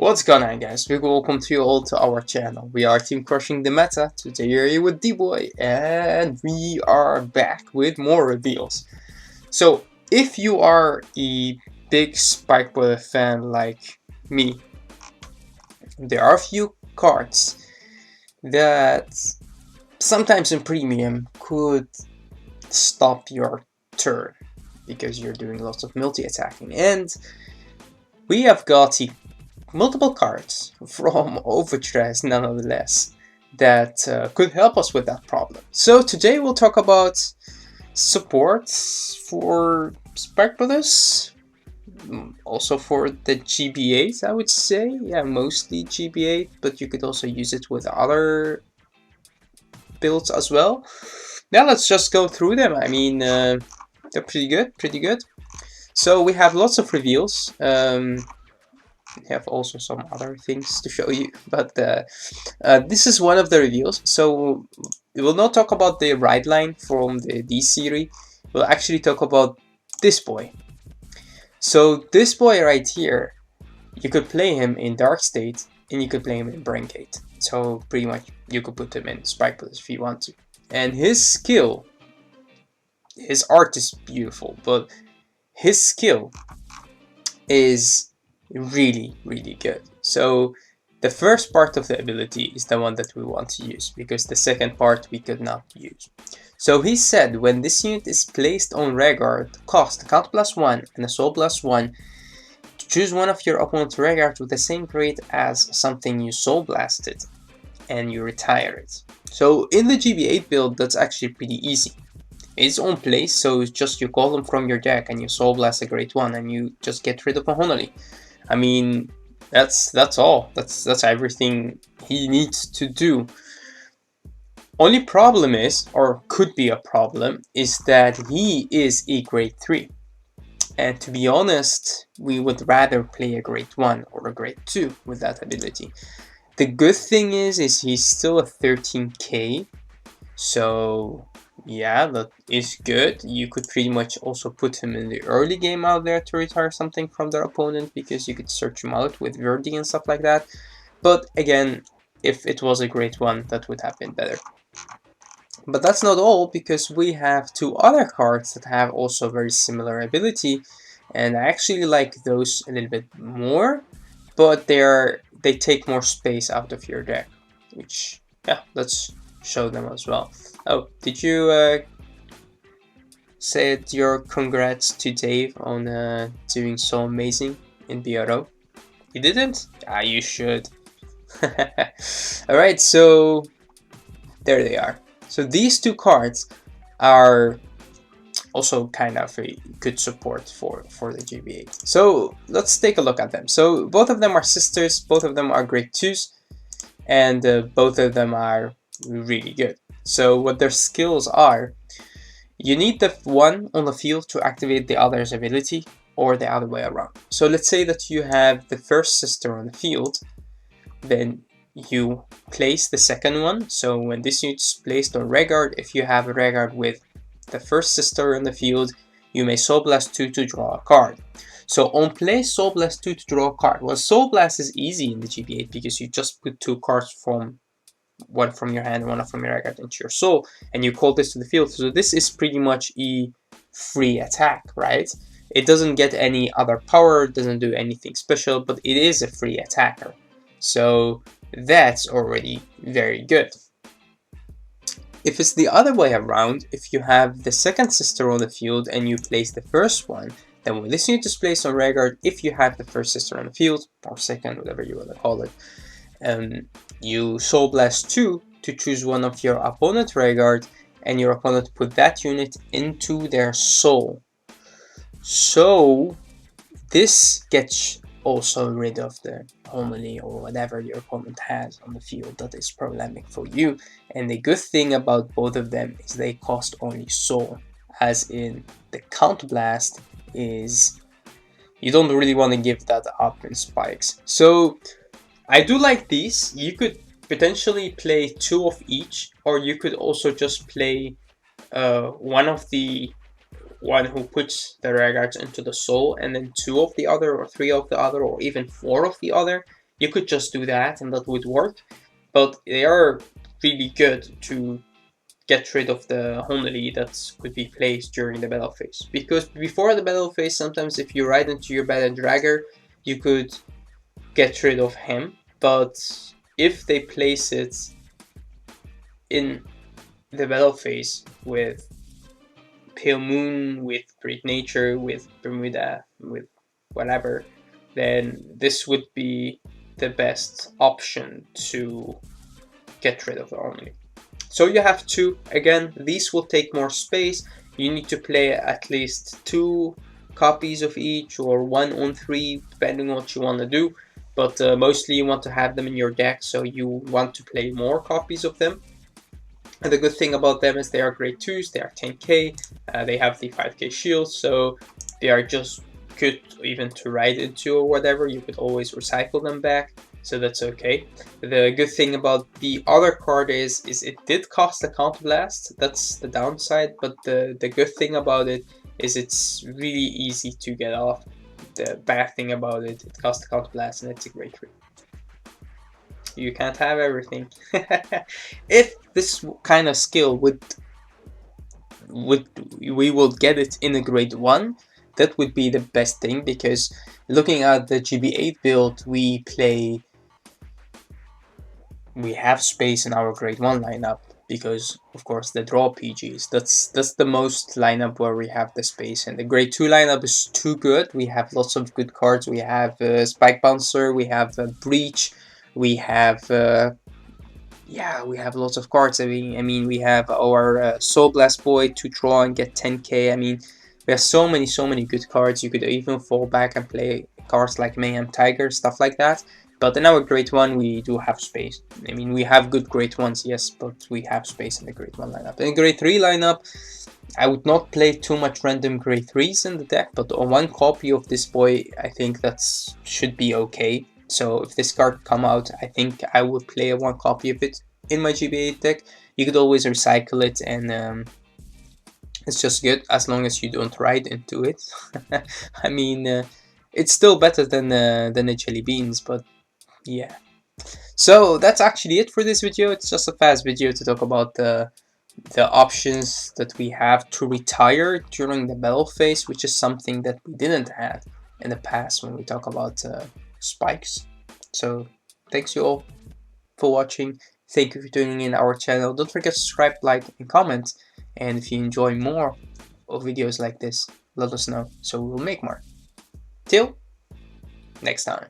What's going on, guys? Big welcome to you all to our channel. We are Team Crushing the Meta. Today we're here with D-Boy and we are back with more reveals. So if you are a big Spike Bullet fan like me, there are a few cards that sometimes in premium could stop your turn because you're doing lots of multi-attacking, and we have got multiple cards from Overstress nonetheless that could help us with that problem. So today we'll talk about support for Spike Brothers, also for the GB8, I would say. Yeah, mostly GB8, but you could also use it with other builds as well. Now let's just go through them. I mean, they're pretty good. So we have lots of reveals. We have also some other things to show you, but this is one of the reveals. So we will not talk about the ride line from the D series. We'll actually talk about this boy. So this boy right here, you could play him in Dark State and you could play him in Brain Gate. So pretty much you could put him in Spike Pillars if you want to. And his skill, his art is beautiful, but his skill is really good. So the first part of the ability is the one that we want to use, because the second part we could not use. So he said, when this unit is placed on Vanguard, cost count +1 and a soul +1, choose one of your opponent's Vanguards with the same rate as something you soul blasted and you retire it. So in the GB8 build, that's actually pretty easy. It's on place, so it's just you call them from your deck and you soul blast a great one and you just get rid of a Honolly. I mean, that's all. That's everything he needs to do. Only problem is, or could be a problem, is that he is a grade 3. And to be honest, we would rather play a grade 1 or a grade 2 with that ability. The good thing is he's still a 13k, so yeah, that is good. You could pretty much also put him in the early game out there to retire something from their opponent, because you could search him out with Verdi and stuff like that. But again, if it was a great one, that would have been better. But that's not all, because we have two other cards that have also very similar ability, and I actually like those a little bit more, but they take more space out of your deck, which, yeah, let's show them as well. Oh, did you say your congrats to Dave on doing so amazing in BRO? You didn't? Ah, you should. Alright, so there they are. So these two cards are also kind of a good support for the GB8. So let's take a look at them. So both of them are sisters, both of them are grade 2s, and both of them are really good. So what their skills are, you need the one on the field to activate the other's ability, or the other way around. So let's say that you have the first sister on the field, then you place the second one. So when this unit is placed on Vanguard, if you have a Vanguard with the first sister on the field, you may Soul Blast 2 to draw a card. So on play, Soul Blast 2 to draw a card. Well, Soul Blast is easy in the GB8 because you just put two cards from one from your hand and one from your Vanguard into your soul, and you call this to the field. So this is pretty much a free attack, right? It doesn't get any other power, doesn't do anything special, but it is a free attacker. So that's already very good. If it's the other way around, if you have the second sister on the field and you place the first one, then when this unit is placed on Vanguard, if you have the first sister on the field, or second, whatever you want to call it, you Soul Blast 2 to choose one of your opponent's Vanguard, and your opponent put that unit into their soul. So this gets also rid of the Homily or whatever your opponent has on the field that is problematic for you. And the good thing about both of them is they cost only soul, as in the Count Blast is, you don't really want to give that up in spikes. So I do like these. You could potentially play two of each, or you could also just play one who puts the regards into the soul, and then two of the other, or three of the other, or even four of the other, You could just do that and that would work, but they are really good to get rid of the Honely that could be placed during the battle phase. Because before the battle phase, sometimes if you ride into your bad dragger, you could get rid of him, but if they place it in the battle phase with Pale Moon, with Great Nature, with Bermuda, with whatever, then this would be the best option to get rid of the Harmony. So you have two. Again, these will take more space. You need to play at least 2 copies of each, or 1 on 3, depending on what you want to do. But mostly you want to have them in your deck, so you want to play more copies of them. And the good thing about them is they are grade 2s, they are 10k, they have the 5k shield, so they are just good even to ride into or whatever. You could always recycle them back, so that's okay. The good thing about the other card is it did cost a counterblast. That's the downside, but the good thing about it is it's really easy to get off. The bad thing about it costs a counterblast and it's a great trick. You can't have everything. If this kind of skill we will get it in a grade 1, that would be the best thing, because looking at the GB8 build we have space in our grade 1 lineup, because of course the draw PGs, that's the most lineup where we have the space. And the grade 2 lineup is too good. We have lots of good cards. We have Spike Bouncer, we have Breach, we have yeah, we have lots of cards. I mean we have our Soul Blast Boy to draw and get 10k. I mean, we have so many good cards. You could even fall back and play cards like Mayhem Tiger, stuff like that. But in our grade 1 we do have space. I mean, we have good grade 1s, yes, but we have space in the grade 1 lineup. In the grade 3 lineup, I would not play too much random grade 3s in the deck, but on 1 copy of this boy, I think that's should be okay. So if this card come out, I think I would play 1 copy of it in my GB8 deck. You could always recycle it, and it's just good as long as you don't ride into it. I mean, it's still better than the Jelly Beans, but yeah. So that's actually it for this video. It's just a fast video to talk about the options that we have to retire during the battle phase, which is something that we didn't have in the past when we talk about spikes. So thanks you all for watching. Thank you for tuning in our channel. Don't forget to subscribe, like, and comment. And if you enjoy more of videos like this, let us know so we'll make more. Till next time.